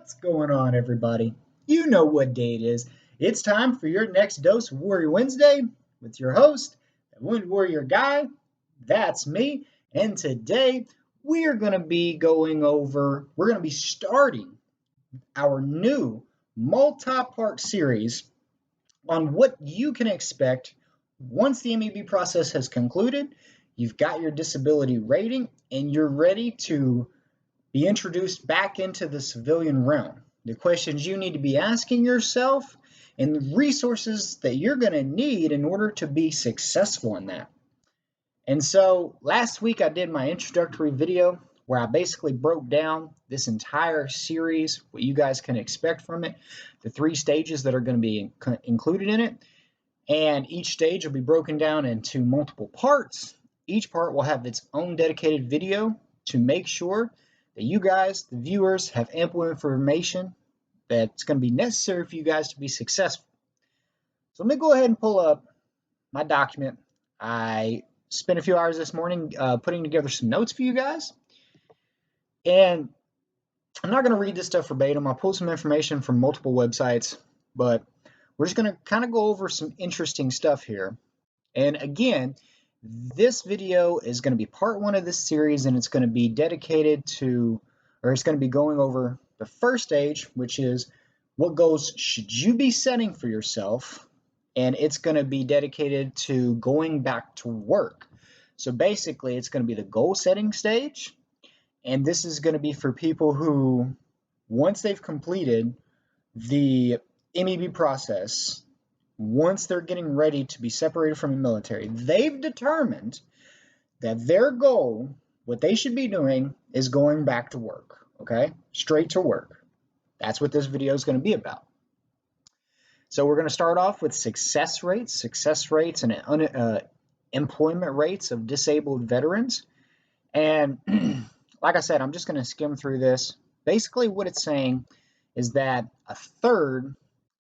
What's going on, everybody? You know what day it is. It's time for your next dose of Warrior Wednesday with your host, the Wounded Warrior Guy. That's me. And today we are going to be starting our new multi-part series on what you can expect once the MEB process has concluded. You've got your disability rating and you're ready to be introduced back into the civilian realm. The questions you need to be asking yourself and the resources that you're going to need in order to be successful in that. And so last week I did my introductory video where I basically broke down this entire series, what you guys can expect from it, the 3 stages that are going to be included in it. And each stage will be broken down into multiple parts. Each part will have its own dedicated video to make sure that you guys, the viewers, have ample information that's going to be necessary for you guys to be successful. So let me go ahead and pull up my document. I spent a few hours this morning putting together some notes for you guys. And I'm not going to read this stuff verbatim. I'll pull some information from multiple websites, but we're just going to kind of go over some interesting stuff here. And again, this video is going to be part 1 of this series, and it's going to be dedicated to, or it's going to be going over the first stage, which is what goals should you be setting for yourself, and it's going to be dedicated to going back to work. So basically, it's going to be the goal setting stage, and this is going to be for people who, once they've completed the MEB process, once they're getting ready to be separated from the military, they've determined that their goal, what they should be doing, is going back to work, okay? Straight to work. That's what this video is going to be about. So we're going to start off with success rates and employment rates of disabled veterans. And like I said, I'm just going to skim through this. Basically what it's saying is that a third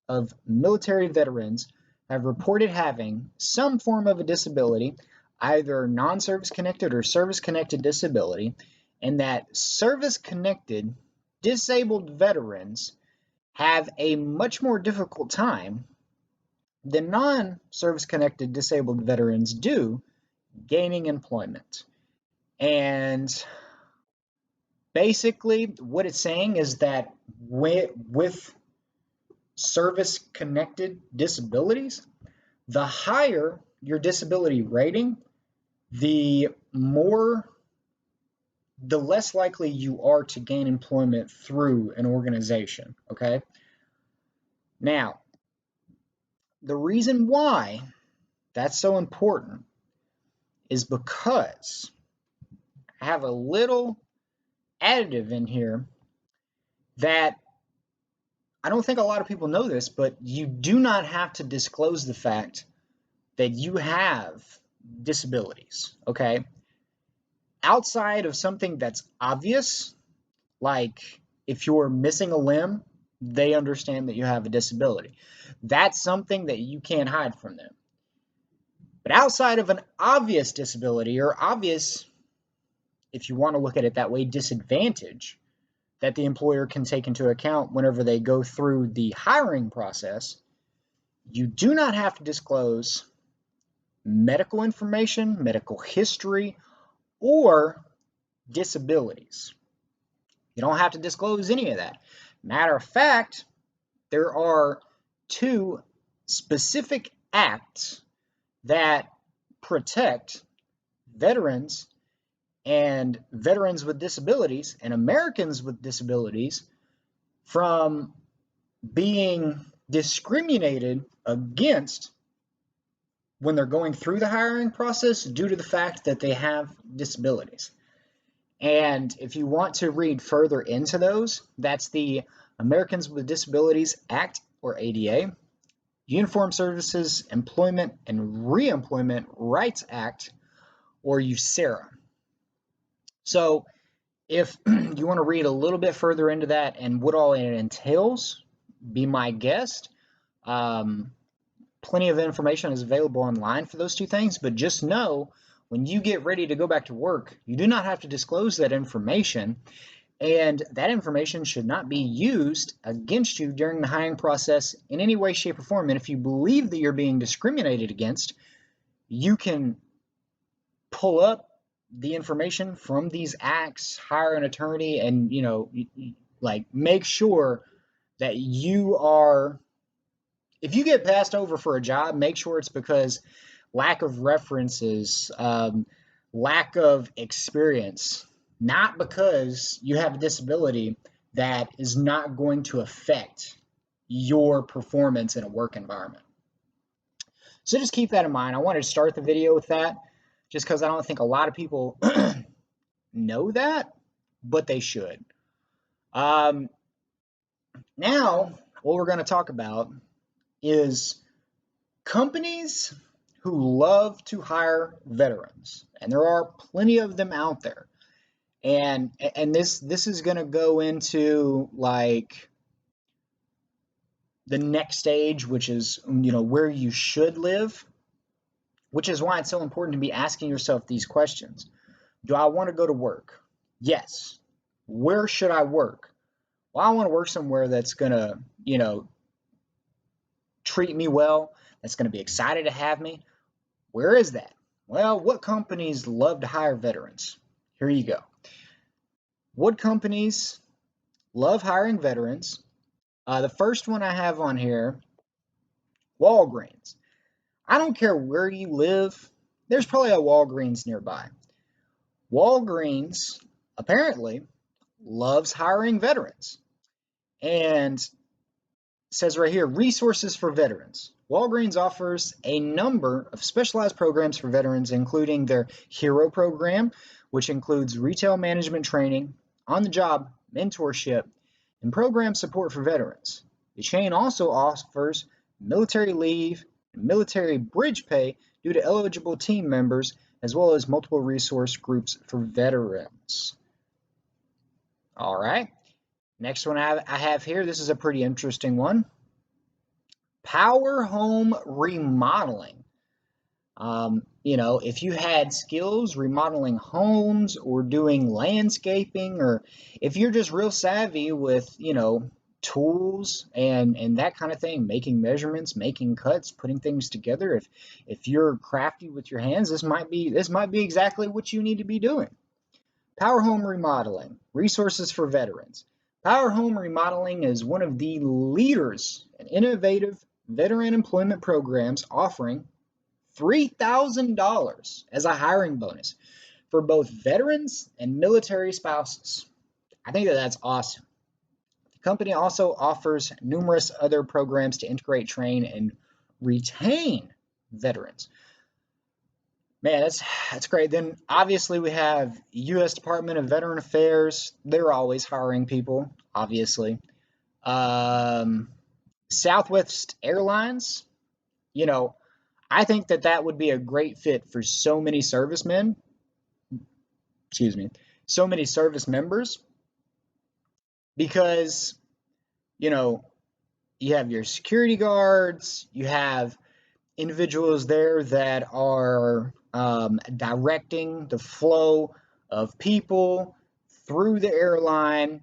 of military veterans have reported having some form of a disability, either non-service connected or service connected disability, and that service connected disabled veterans have a much more difficult time than non-service connected disabled veterans do gaining employment. And basically what it's saying is that with service-connected disabilities, the higher your disability rating, the less likely you are to gain employment through an organization, okay? Now, the reason why that's so important is because I have a little additive in here that I don't think a lot of people know this, but you do not have to disclose the fact that you have disabilities, okay? Outside of something that's obvious, like if you're missing a limb, they understand that you have a disability. That's something that you can't hide from them. But outside of an obvious disability, or obvious, if you want to look at it that way, disadvantage, that the employer can take into account whenever they go through the hiring process, you do not have to disclose medical information, medical history, or disabilities. You don't have to disclose any of that. Matter of fact, there are 2 specific acts that protect veterans and veterans with disabilities and Americans with disabilities from being discriminated against when they're going through the hiring process due to the fact that they have disabilities. And if you want to read further into those, that's the Americans with Disabilities Act, or ADA, Uniformed Services Employment and Reemployment Rights Act, or USERRA. So if you want to read a little bit further into that and what all it entails, be my guest. Plenty of information is available online for those 2 things, but just know when you get ready to go back to work, you do not have to disclose that information And that information should not be used against you during the hiring process in any way, shape, or form. And if you believe that you're being discriminated against, you can pull up the information from these acts, hire an attorney, and like make sure that you are, if you get passed over for a job, make sure it's because lack of references, lack of experience, not because you have a disability that is not going to affect your performance in a work environment. So just keep that in mind. I wanted to start the video with that just because I don't think a lot of people know that, but they should. Now, what we're going to talk about is companies who love to hire veterans, and there are plenty of them out there. And this is going to go into like the next stage, which is where you should live, which is why it's so important to be asking yourself these questions. Do I want to go to work? Yes. Where should I work? Well, I want to work somewhere that's going to, treat me well, that's going to be excited to have me. Where is that? Well, what companies love to hire veterans? Here you go. What companies love hiring veterans? The first one I have on here, Walgreens. I don't care where you live, there's probably a Walgreens nearby. Walgreens apparently loves hiring veterans. And says right here, resources for veterans. Walgreens offers a number of specialized programs for veterans, including their HERO program, which includes retail management training, on-the-job mentorship, and program support for veterans. The chain also offers military leave and military bridge pay due to eligible team members, as well as multiple resource groups for veterans. All right. Next one I have here, this is a pretty interesting one. Power Home Remodeling. If you had skills remodeling homes or doing landscaping, or if you're just real savvy with, tools and that kind of thing, making measurements, making cuts, putting things together, if you're crafty with your hands, this might be exactly what you need to be doing. Power Home Remodeling, resources for veterans. Power Home Remodeling is one of the leaders in innovative veteran employment programs, offering $3,000 as a hiring bonus for both veterans and military spouses. I think that's awesome. The company also offers numerous other programs to integrate, train, and retain veterans. Man, that's great. Then obviously we have U.S. Department of Veteran Affairs. They're always hiring people, obviously. Southwest Airlines, I think that would be a great fit for so many servicemen, so many service members, because, you have your security guards, you have individuals there that are directing the flow of people through the airline.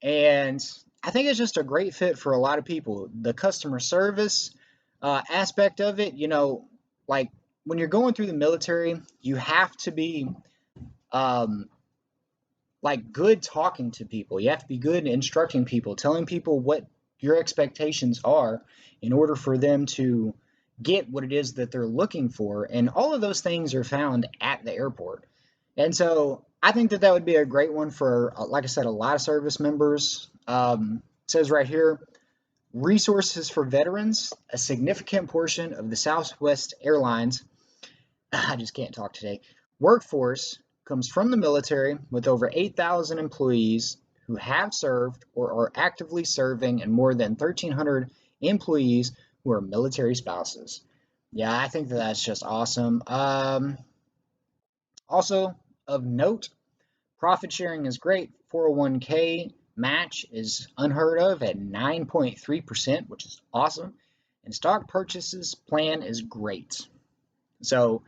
And I think it's just a great fit for a lot of people. The customer service aspect of it, like when you're going through the military, you have to be like good talking to people. You have to be good instructing people, telling people what your expectations are in order for them to get what it is that they're looking for. And all of those things are found at the airport. And so I think that would be a great one for, like I said, a lot of service members. It says right here, resources for veterans. A significant portion of the Southwest Airlines, I just can't talk today, workforce comes from the military, with over 8,000 employees who have served or are actively serving, and more than 1,300 employees who are military spouses. Yeah, I think that's just awesome. Also of note, profit sharing is great. 401k match is unheard of at 9.3%, which is awesome. And stock purchases plan is great. So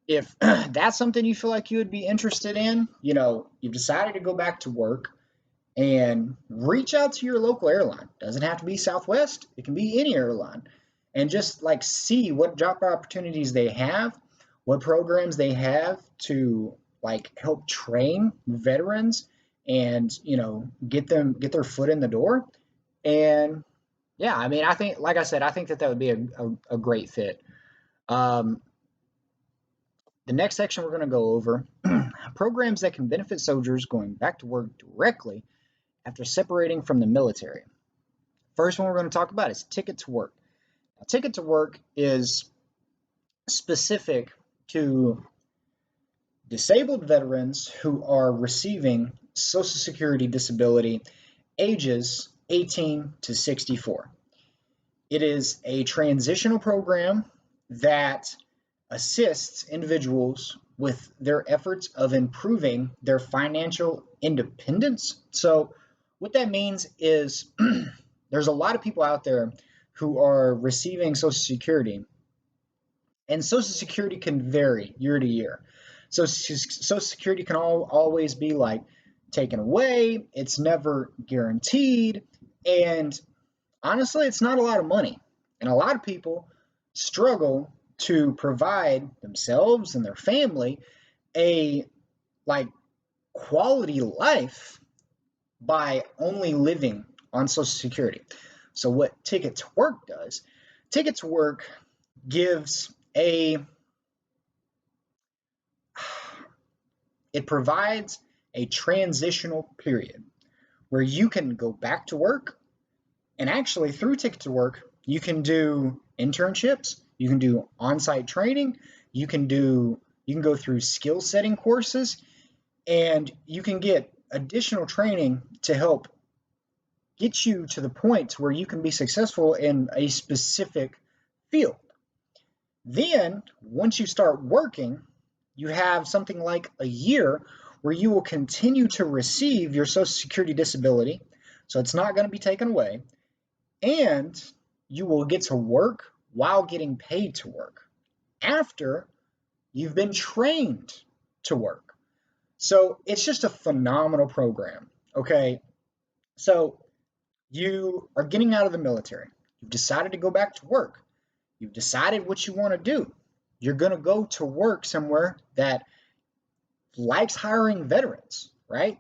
if that's something you feel like you would be interested in, you've decided to go back to work, and reach out to your local airline. Doesn't have to be Southwest, it can be any airline, and just like see what job opportunities they have, what programs they have to like help train veterans and get their foot in the door. And yeah, I mean, I think, like I said, I think that would be a great fit. um, the next section we're going to go over programs that can benefit soldiers going back to work directly after separating from the military. First one we're going to talk about is Ticket to Work. Now, Ticket to Work is specific to disabled veterans who are receiving Social Security disability ages 18 to 64. It is a transitional program that assists individuals with their efforts of improving their financial independence. So, what that means is there's a lot of people out there who are receiving Social Security, and Social Security can vary year to year. So, Social Security can always be like taken away, it's never guaranteed, and honestly, it's not a lot of money. And a lot of people struggle to provide themselves and their family a like quality life by only living on Social Security. So what Ticket to Work does, Ticket to Work gives it provides a transitional period where you can go back to work. And actually, through Ticket to Work, you can do internships, you can do on-site training, you can go through skill setting courses, and you can get additional training to help get you to the point where you can be successful in a specific field. Then, once you start working, you have something like a year where you will continue to receive your Social Security disability, so it's not going to be taken away, and you will get to work while getting paid to work after you've been trained to work. So it's just a phenomenal program. Okay, so you are getting out of the military, you've decided to go back to work, you've decided what you want to do. You're going to go to work somewhere that likes hiring veterans, right?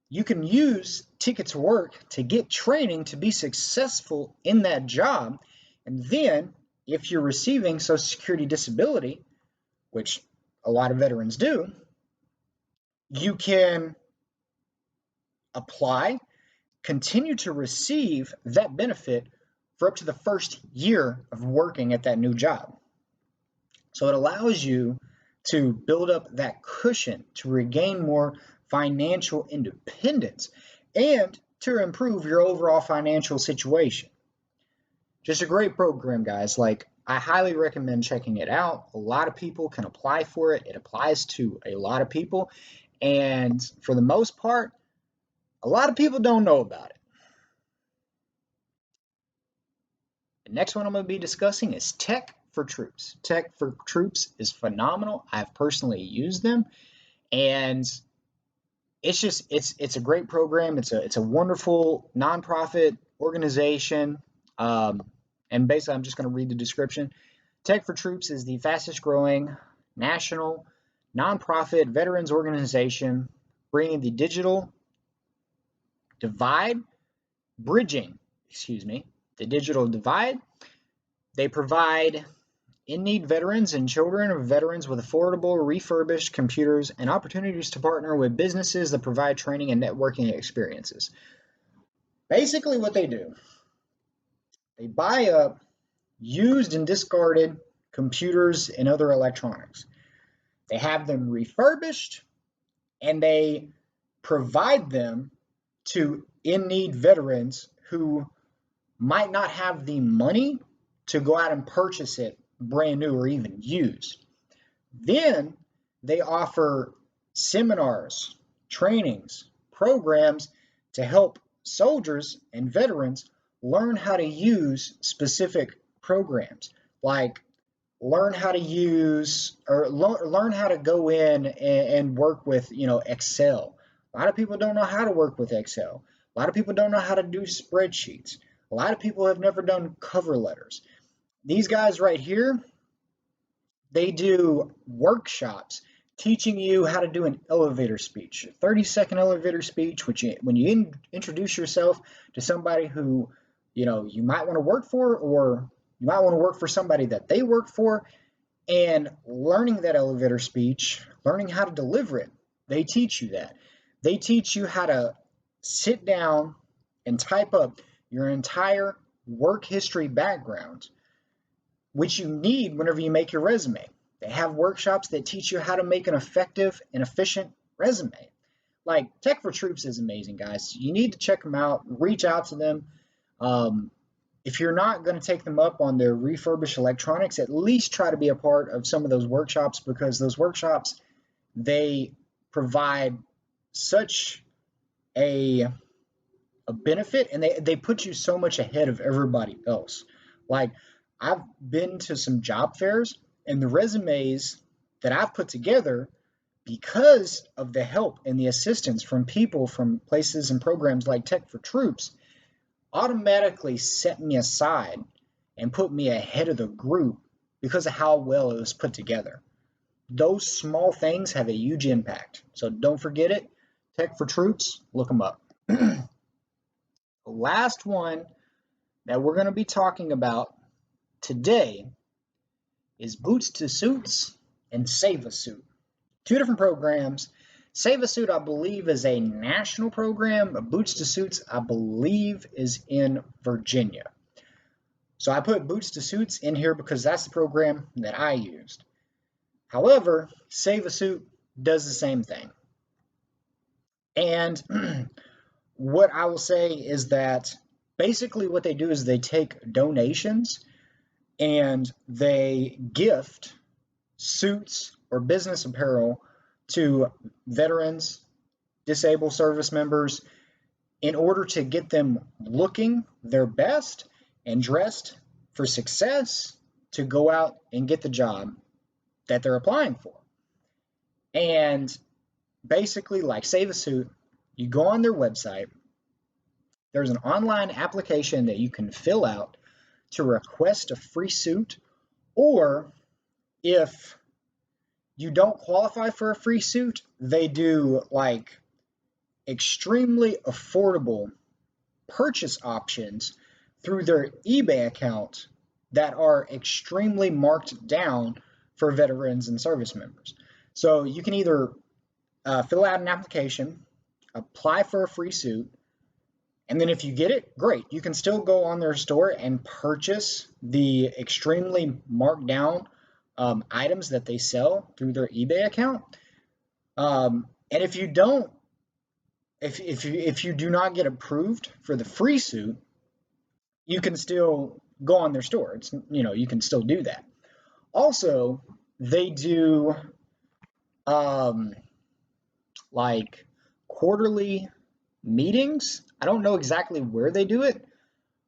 You can use Ticket to Work to get training to be successful in that job. And then, if you're receiving Social Security disability, which a lot of veterans do, you can apply, continue to receive that benefit for up to the first year of working at that new job. So it allows you to build up that cushion to regain more financial independence and to improve your overall financial situation. Just a great program, guys. Like, I highly recommend checking it out. A lot of people can apply for it. It applies to a lot of people. And for the most part, a lot of people don't know about it. The next one I'm going to be discussing is Tech for Troops. Tech for Troops is phenomenal. I've personally used them, and it's a great program. It's a wonderful nonprofit organization. And basically, I'm just going to read the description. Tech for Troops is the fastest growing national nonprofit veterans organization bringing the digital divide, the digital divide. They provide in-need veterans and children of veterans with affordable, refurbished computers and opportunities to partner with businesses that provide training and networking experiences. Basically, what they do, they buy up used and discarded computers and other electronics. They have them refurbished, and they provide them to in-need veterans who might not have the money to go out and purchase it brand new or even used. Then they offer seminars, trainings, programs to help soldiers and veterans learn how to use specific programs, like learn how to use or learn how to go in and work with Excel, A lot of people don't know how to work with Excel. A lot of people don't know how to do spreadsheets. A lot of people have never done cover letters. These guys right here, they do workshops teaching you how to do an elevator speech, a 30-second elevator speech, which when you introduce yourself to somebody who, you might want to work for, or you might want to work for somebody that they work for, and learning that elevator speech, learning how to deliver it. They teach you that. They teach you how to sit down and type up your entire work history background, which you need whenever you make your resume. They have workshops that teach you how to make an effective and efficient resume. Like Tech for Troops is amazing, guys. You need to check them out, reach out to them. If you're not going to take them up on their refurbished electronics, at least try to be a part of some of those workshops, because those workshops, they provide such a benefit, and they put you so much ahead of everybody else. Like, I've been to some job fairs, and the resumes that I've put together, because of the help and the assistance from people from places and programs like Tech for Troops, automatically set me aside and put me ahead of the group because of how well it was put together. Those small things have a huge impact. So don't forget it. Tech for Troops, look them up. The last one that we're going to be talking about today is Boots to Suits and Save a Suit. Two different programs. Save a Suit, I believe, is a national program. Boots to Suits, I believe, is in Virginia. So I put Boots to Suits in here because that's the program that I used. However, Save a Suit does the same thing. And what I will say is that basically what they do is they take donations and they gift suits or business apparel to veterans, disabled service members, in order to get them looking their best and dressed for success to go out and get the job that they're applying for. And basically, like Save a Suit, you go on their website, there's an online application that you can fill out to request a free suit, or if you don't qualify for a free suit, they do like extremely affordable purchase options through their eBay account that are extremely marked down for veterans and service members. So you can either fill out an application, apply for a free suit, and then if you get it, great. You can still go on their store and purchase the extremely marked down items that they sell through their eBay account. And if you don't, if you do not get approved for the free suit, you can still go on their store. It's, you can still do that. Also, they do like quarterly meetings. I don't know exactly where they do it.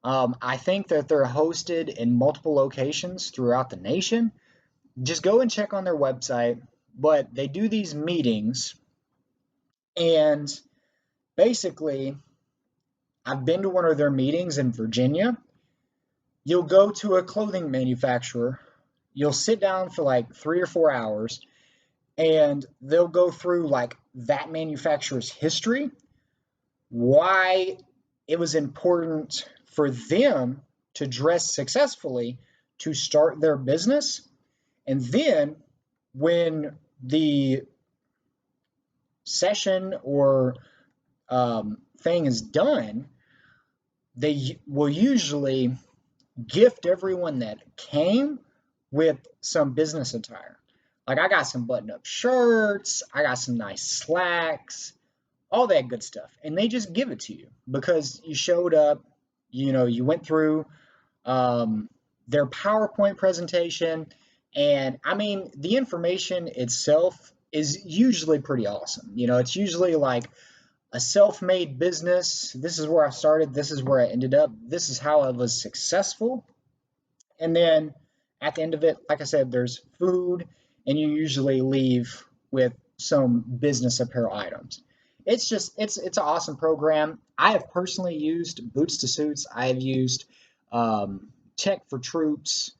I think that they're hosted in multiple locations throughout the nation. Just go and check on their website. But they do these meetings, and basically, I've been to one of their meetings in Virginia. You'll go to a clothing manufacturer, you'll sit down for like 3 or 4 hours, and they'll go through like that manufacturer's history, why it was important for them to dress successfully to start their business. And then when the session or thing is done, they will usually gift everyone that came with some business attire. Like, I got some button-up shirts, I got some nice slacks, all that good stuff. And they just give it to you because you showed up, you went through their PowerPoint presentation. And I mean, the information itself is usually pretty awesome. It's usually like a self-made business. This is where I started. This is where I ended up. This is how I was successful. And then at the end of it, like I said, there's food, and you usually leave with some business apparel items. it's an awesome program. I have personally used Boots to Suits. I have used Tech for Troops.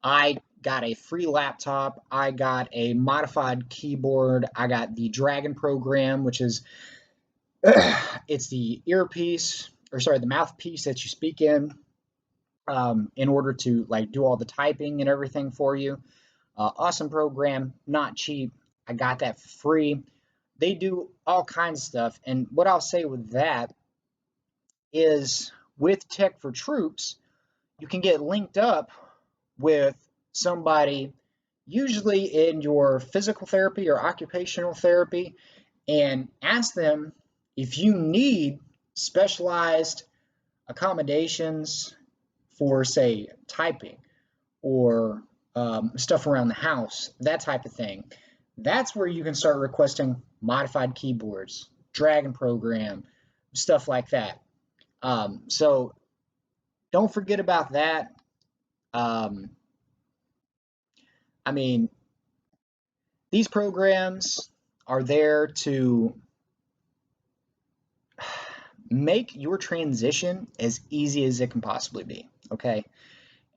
I got a free laptop. I got a modified keyboard. I got the Dragon program, which is it's the earpiece, or sorry, the mouthpiece that you speak in order to like do all the typing and everything for you. Awesome program, not cheap. I got that free. They do all kinds of stuff. And what I'll say with that is with Tech for Troops, you can get linked up with somebody, usually in your physical therapy or occupational therapy, and ask them if you need specialized accommodations for, say, typing or stuff around the house, that type of thing. That's where you can start requesting modified keyboards, Dragon program, stuff like that. So don't forget about that. Um, I mean, these programs are there to make your transition as easy as it can possibly be. Okay.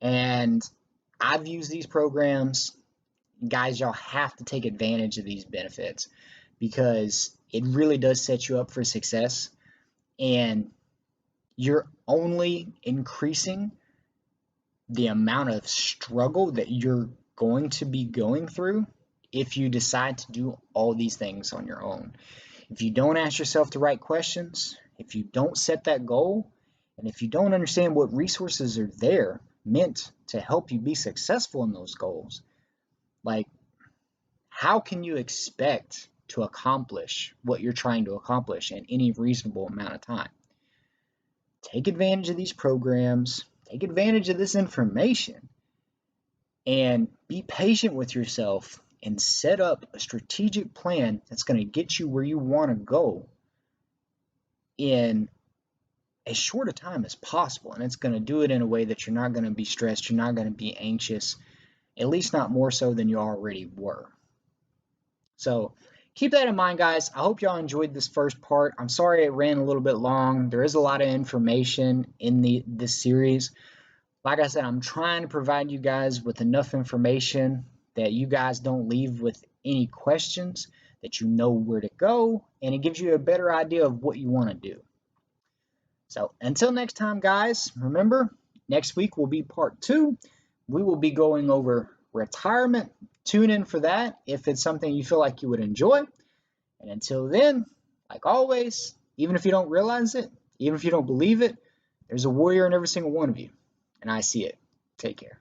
And I've used these programs. Guys, y'all have to take advantage of these benefits because it really does set you up for success, and you're only increasing the amount of struggle that you're going to be going through if you decide to do all these things on your own. If you don't ask yourself the right questions, if you don't set that goal, and if you don't understand what resources are there meant to help you be successful in those goals, like, how can you expect to accomplish what you're trying to accomplish in any reasonable amount of time? Take advantage of these programs, take advantage of this information, and be patient with yourself and set up a strategic plan that's going to get you where you want to go in as short a time as possible. And it's going to do it in a way that you're not going to be stressed, you're not going to be anxious, at least not more so than you already were. So keep that in mind, guys. I hope y'all enjoyed this first part. I'm sorry it ran a little bit long. There is a lot of information in this series. Like I said, I'm trying to provide you guys with enough information that you guys don't leave with any questions, that you know where to go, and it gives you a better idea of what you want to do. So until next time, guys, remember, next week will be part 2. We will be going over retirement. Tune in for that if it's something you feel like you would enjoy. And until then, like always, even if you don't realize it, even if you don't believe it, there's a warrior in every single one of you. And I see it. Take care.